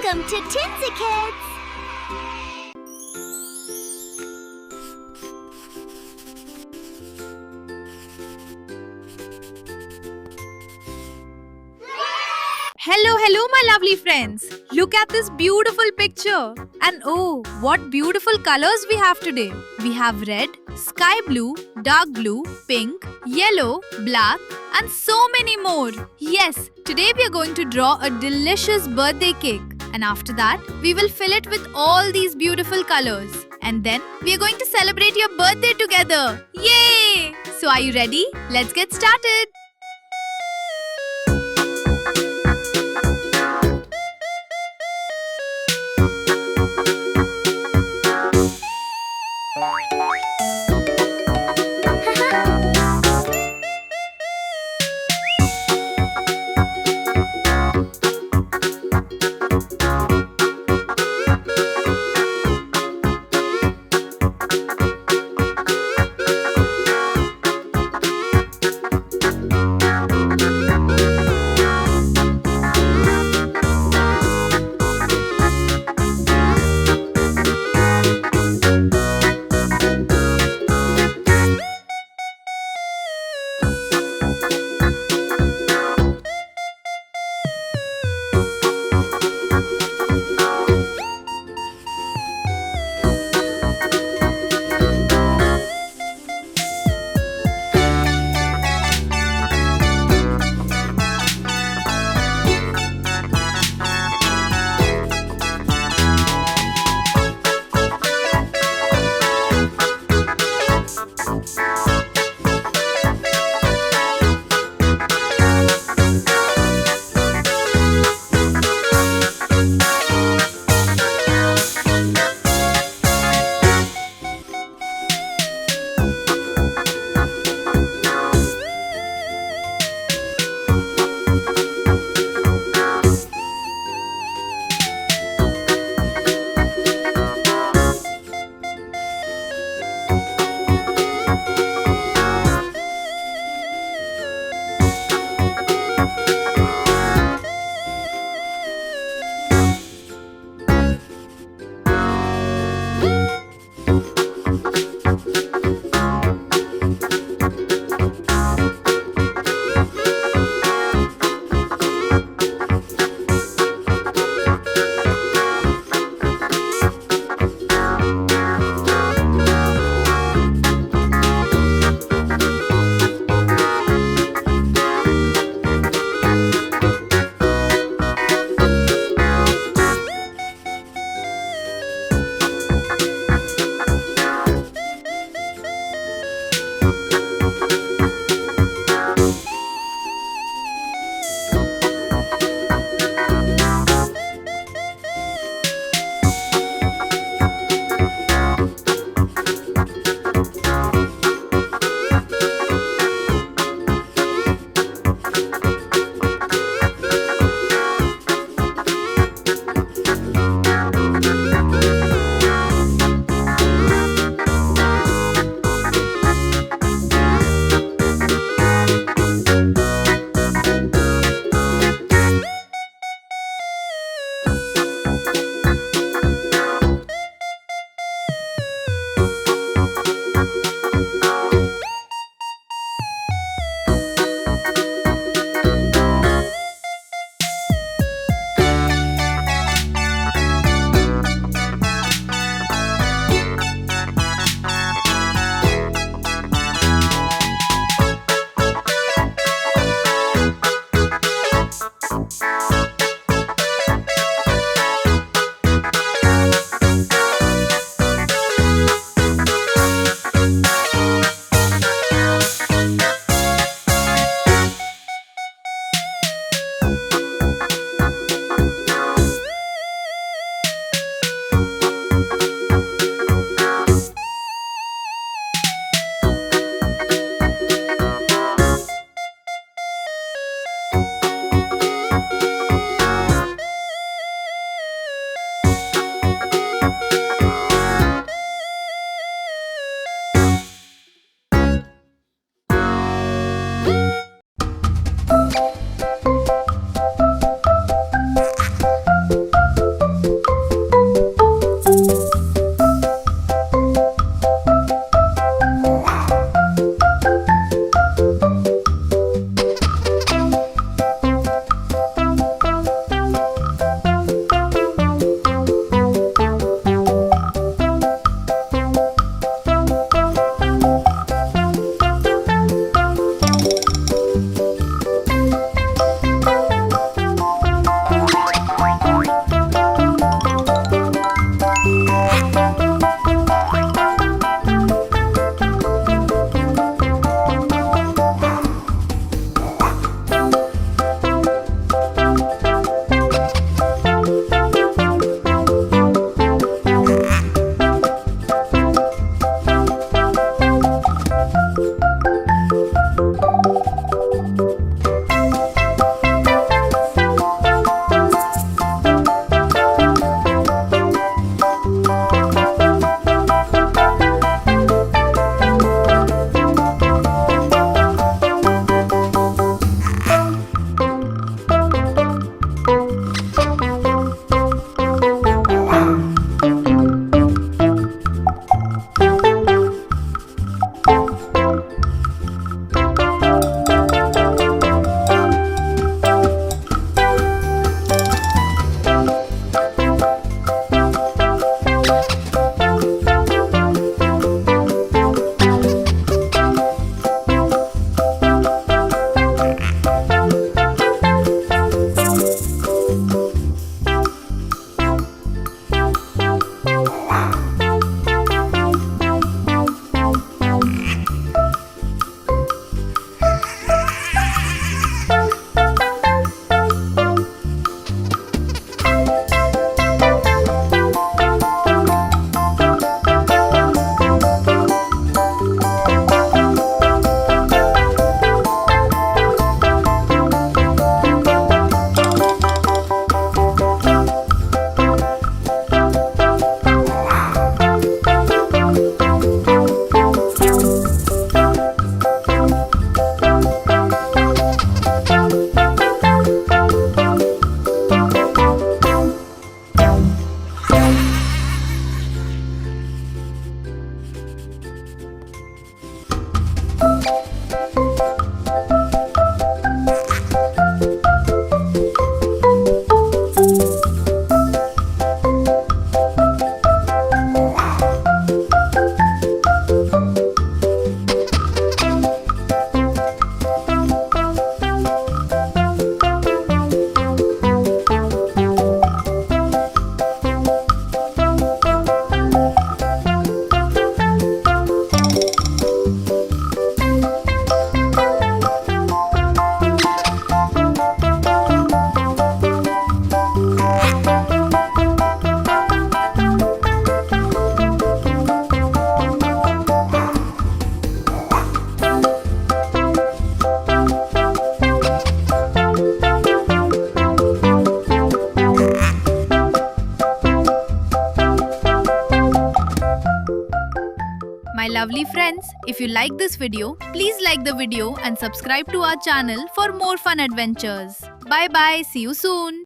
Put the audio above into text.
Welcome to TinziKids! Hello, my lovely friends. Look at this beautiful picture. And oh, what beautiful colors we have today. We have red, sky blue, dark blue, pink, yellow, black, and so many more. Yes, today we are going to draw a delicious birthday cake. And after that, we will fill it with all these beautiful colors. And then we are going to celebrate your birthday together. Yay! So are you ready? Let's get started. My lovely friends, if you like this video, please like the video and subscribe to our channel for more fun adventures. Bye bye, see you soon.